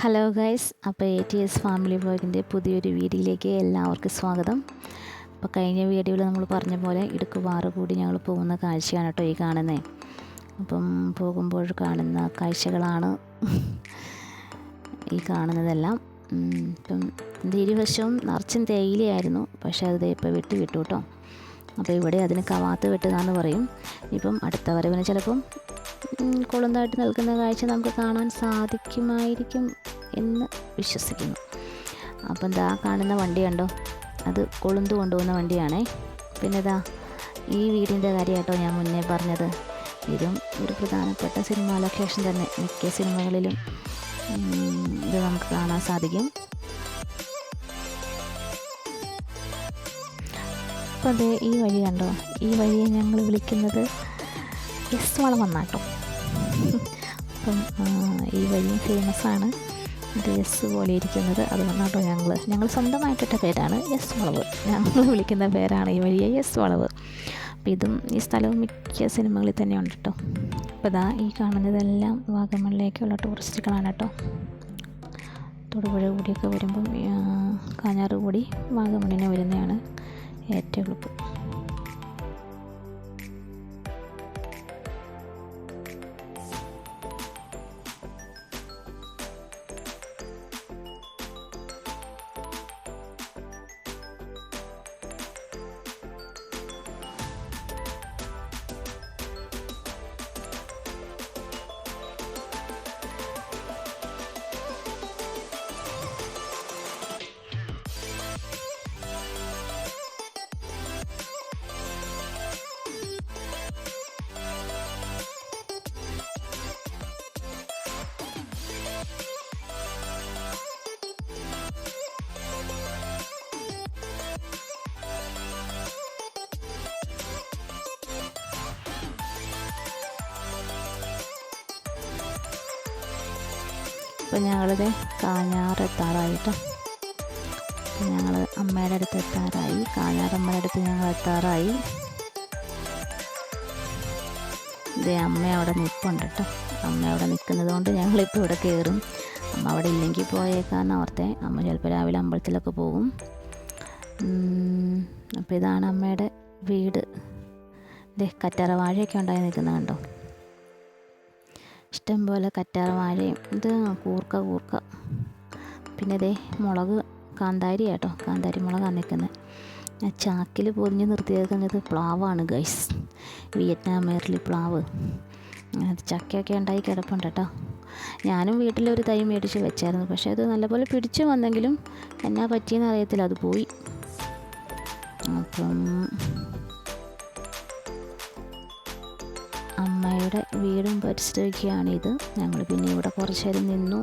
Hello guys, അപ്പോൾ ATS family വ്ലോഗിൻ്റെ പുതിയൊരു വീഡിയോയിലേക്ക് എല്ലാവർക്കും സ്വാഗതം. അപ്പോൾ കഴിഞ്ഞ വീഡിയോയിൽ നമ്മൾ പറഞ്ഞ പോലെ ഇടുക്കുവാറ് കൂടി ഞങ്ങൾ പോകുന്ന കാഴ്ചയാണ് കേട്ടോ ഈ കാണുന്നത്. അപ്പം പോകുമ്പോൾ കാണുന്ന കാഴ്ചകളാണ് ഈ കാണുന്നതെല്ലാം. ഇപ്പം ഇതിൻ്റെ ഇരുവശവും നിറച്ചും തേയിലയായിരുന്നു, പക്ഷേ അത് ഇപ്പോൾ വിട്ടു കേട്ടോ. അപ്പോൾ ഇവിടെ അതിന് കവാത്ത് വെട്ടുകയെന്ന് പറയും. ഇപ്പം അടുത്ത വരവിന് ചിലപ്പം കൊളുന്തായിട്ട് നിൽക്കുന്ന കാഴ്ച നമുക്ക് കാണാൻ സാധിക്കുമായിരിക്കും എന്ന് വിശ്വസിക്കുന്നു. അപ്പം എന്താ കാണുന്ന വണ്ടി കണ്ടോ, അത് കൊളുന്ത് കൊണ്ടുപോകുന്ന വണ്ടിയാണേ. പിന്നെ ഇതാ ഈ വീടിൻ്റെ കാര്യമായിട്ടോ ഞാൻ മുന്നേ പറഞ്ഞത്. ഇതും ഒരു പ്രധാനപ്പെട്ട സിനിമ ലൊക്കേഷൻ തന്നെ. മിക്ക സിനിമകളിലും ഇത് നമുക്ക് കാണാൻ സാധിക്കും. അപ്പോൾ അതെ ഈ വഴി കണ്ടോ, ഈ വഴിയെ ഞങ്ങൾ വിളിക്കുന്നത് എസ് വളം എന്നാട്ടോ. അപ്പം ഈ വഴി ഫേമസാണ്, ഇത് എസ് പോലെ ഇരിക്കുന്നത്. അതുകൊണ്ടാട്ടോ ഞങ്ങൾ സ്വന്തമായിട്ടിട്ട പേരാണ് എസ് വളവ്. ഞങ്ങൾ വിളിക്കുന്ന പേരാണ് ഈ വഴിയെ എസ് വളവ്. അപ്പം ഇതും ഈ സ്ഥലവും മിക്ക സിനിമകളിൽ തന്നെ ഉണ്ട് കേട്ടോ. അപ്പോൾ ഇതാ ഈ കാണുന്നതെല്ലാം വാഗമണിലേക്കുള്ള ടൂറിസ്റ്റുകളാണ് കേട്ടോ. തൊടുപുഴ കൂടിയൊക്കെ വരുമ്പം കാഞ്ഞാറ് കൂടി വാഗമണിനെ വരുന്നതാണ് ഏറ്റവും എളുപ്പം. അപ്പോൾ ഞങ്ങളിത് കാഞ്ഞാറെത്താറായിട്ടോ. ഞങ്ങൾ അമ്മയുടെ അടുത്ത് എത്താറായി, കാഞ്ഞാറമ്മയുടെ അടുത്ത് ഞങ്ങൾ എത്താറായി. ഇതേ അമ്മ അവിടെ നിൽപ്പുണ്ട് കേട്ടോ. അമ്മ അവിടെ നിൽക്കുന്നത് കൊണ്ട് ഞങ്ങളിപ്പോൾ ഇവിടെ കയറും. അമ്മ അവിടെ ഇല്ലെങ്കിൽ പോയേക്കാന്ന് ഓർത്തേ. അമ്മ ചിലപ്പോൾ രാവിലെ അമ്പലത്തിലൊക്കെ പോകും. അപ്പോൾ ഇതാണ് അമ്മയുടെ വീട്. ഇതേ കറ്റാറ വാഴയൊക്കെ ഉണ്ടായി നിൽക്കുന്നത് കണ്ടോ. ഇഷ്ടംപോലെ കറ്റാർ വാഴയും ഇത് കൂർക്ക. പിന്നെ ഇതേ മുളക് കാന്താരി കേട്ടോ, കാന്താരി മുളകാണ് നിൽക്കുന്നത്. ഞാൻ ചാക്കിൽ പൊതിഞ്ഞ് നിർത്തിയേക്കുന്നത് പ്ലാവാണ് ഗൈസ്, വിയറ്റ്നാം മേർലി പ്ലാവ്. അത് ചക്കയൊക്കെ ഉണ്ടായി കിടപ്പുണ്ട് കേട്ടോ. ഞാനും വീട്ടിലൊരു തൈ മേടിച്ച് വെച്ചായിരുന്നു, പക്ഷേ അത് നല്ലപോലെ പിടിച്ചു വന്നെങ്കിലും എന്നാ പറ്റിയെന്ന് അറിയത്തില്ല, അത് പോയി. അപ്പം അമ്മയുടെ വീടും പരിസരമൊക്കെയാണിത്. ഞങ്ങൾ പിന്നെ ഇവിടെ കുറച്ച് നേരം നിന്നു.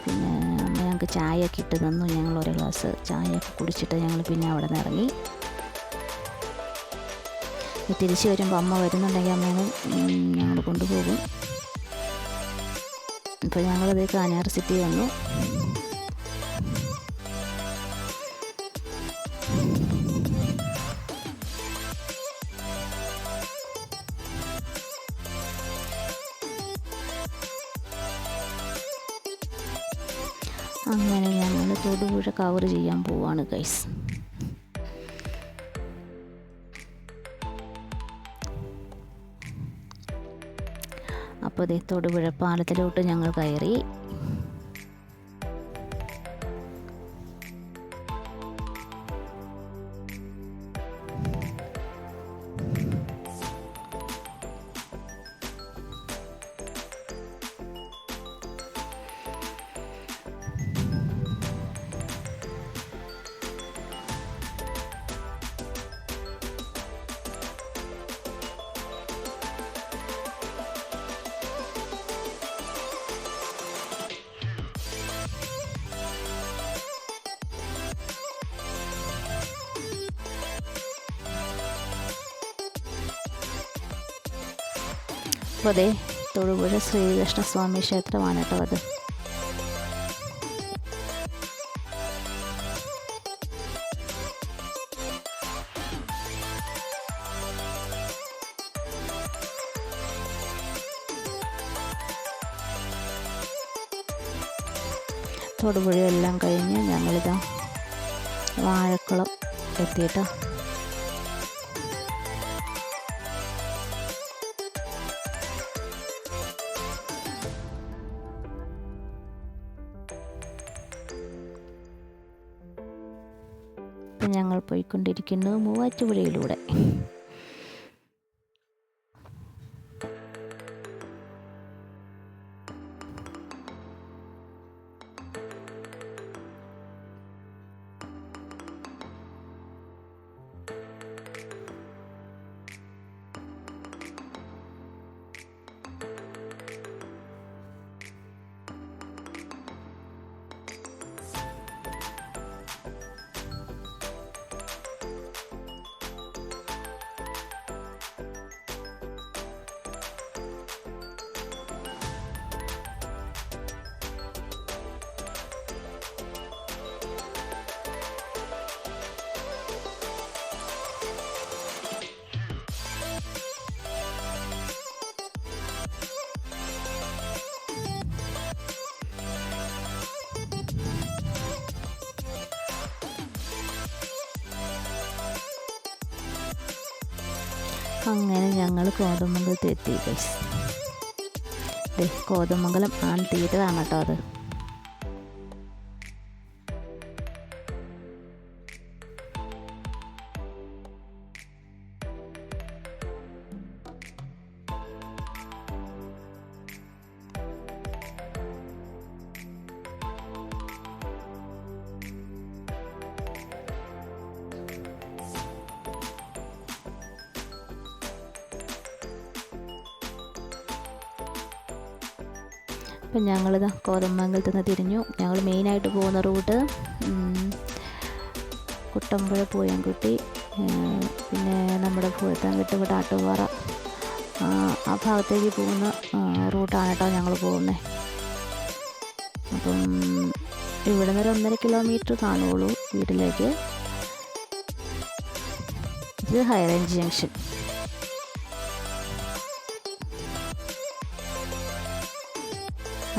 പിന്നെ അമ്മ ഞങ്ങൾക്ക് ചായയൊക്കെ ഇട്ട് തന്നു. ഞങ്ങൾ ഒരു ഗ്ലാസ് ചായയൊക്കെ കുടിച്ചിട്ട് ഞങ്ങൾ പിന്നെ അവിടെ നിന്ന് ഇറങ്ങി. തിരിച്ച് വരുമ്പോൾ അമ്മ വരുന്നുണ്ടെങ്കിൽ അമ്മേനെ ഞങ്ങൾ കൊണ്ടുപോകും. ഇപ്പോൾ ഞങ്ങളത് കാഞ്ഞാറ് സിറ്റി വന്നു. അങ്ങനെ ഞങ്ങൾ തൊടുപുഴ കവർ ചെയ്യാൻ പോവാണ് ഗൈസ്. അപ്പോൾ അതേ തൊടുപുഴ പാലത്തിലോട്ട് ഞങ്ങൾ കയറി. അപ്പോൾ അതെ തൊടുപുഴ ശ്രീകൃഷ്ണസ്വാമി ക്ഷേത്രമാണ് കേട്ടോ അത്. തൊടുപുഴയെല്ലാം കഴിഞ്ഞ് ഞങ്ങളിതാ വാഴക്കുളം എത്തിയിട്ടോ. ഇപ്പം ഞങ്ങൾ പോയിക്കൊണ്ടിരിക്കുന്നു മൂവാറ്റുപുഴയിലൂടെ. അങ്ങനെ ഞങ്ങൾ കോതമംഗലത്ത് എത്തി ഗൈസ്. കോതമംഗലം ആൺ തിയേറ്ററാണ് കേട്ടോ അത്. അപ്പം ഞങ്ങളിതാ കോതമംഗലത്ത് നിന്ന് തിരിഞ്ഞു. ഞങ്ങൾ മെയിനായിട്ട് പോകുന്ന റൂട്ട് കുട്ടമ്പുഴ പൂയംകുട്ടി, പിന്നെ നമ്മുടെ ഭൂതത്താൻകെട്ട് വിടാട്ടുപാറ ആ ഭാഗത്തേക്ക് പോകുന്ന റൂട്ടാണ് കേട്ടോ ഞങ്ങൾ പോകുന്നത്. അപ്പം ഇവിടെ നിന്ന് 1.5 കിലോമീറ്റർ കാണുകയുള്ളൂ വീട്ടിലേക്ക്. ഇത് ഹൈറേഞ്ച് ജംഗ്ഷൻ.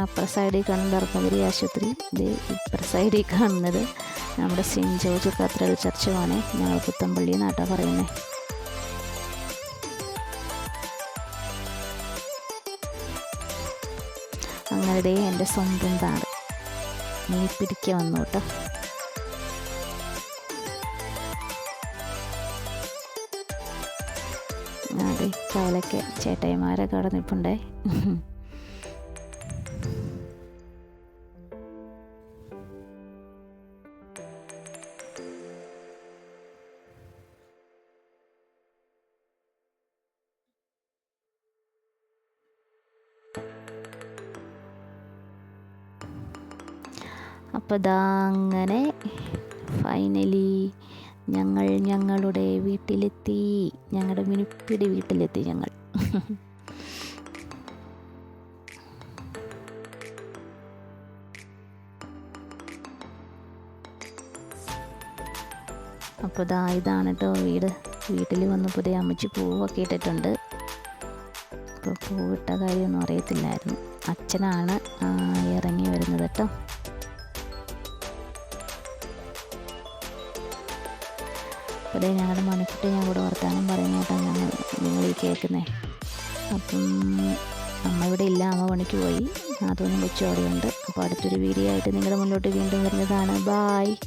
അപ്പുറ സൈഡിൽ കാണുന്നത് ധർമ്മഗിരി ആശുപത്രി. ഇത് ഇപ്പുറ സൈഡിൽ കാണുന്നത് നമ്മുടെ സെൻറ്റ് ജോർജ് കത്തീഡ്രൽ ചർച്ചുമാണ്. ഞങ്ങൾ പുത്തമ്പള്ളി എന്നാട്ടാണ് പറയുന്നത്. അങ്ങനെ എൻ്റെ സ്വന്തം നാട് മീൻ പിടിക്കാൻ വന്നു കേട്ടോ. അതെ, കവലയ്ക്ക് ചേട്ടായിമാരൊക്കെ അവിടെ നിൽപ്പുണ്ടേ. അപ്പോൾ ഇതാ അങ്ങനെ ഫൈനലി ഞങ്ങൾ ഞങ്ങളുടെ വീട്ടിലെത്തി. ഞങ്ങളുടെ മിനുപ്പിടി വീട്ടിലെത്തി ഞങ്ങൾ. അപ്പോൾ ഇതാണ് കേട്ടോ വീട്. വീട്ടിൽ വന്ന് പുതിയ അമ്മച്ചി പൂവൊക്കെ ഇട്ടിട്ടുണ്ട്. അപ്പോൾ പൂവിട്ട കാര്യമൊന്നും അറിയത്തില്ലായിരുന്നു. അച്ഛനാണ് ഇറങ്ങി വരുന്നത് കേട്ടോ. അപ്പോൾ ഞങ്ങളുടെ മണിക്കുട്ടി ഞാൻ കൂടെ വർത്താനം പറയുന്നതായിട്ടാണ് നിങ്ങൾ ഈ കേൾക്കുന്നത്. അപ്പം അമ്മ ഇവിടെ ഇല്ല, അമ്മ പണിക്ക് പോയി. അതൊന്നും കൊച്ചു അവിടെയുണ്ട്. അപ്പോൾ അടുത്തൊരു വീഡിയോ ആയിട്ട് നിങ്ങളുടെ മുന്നോട്ട് വീണ്ടും വരുന്നതാണ്. ബായ്.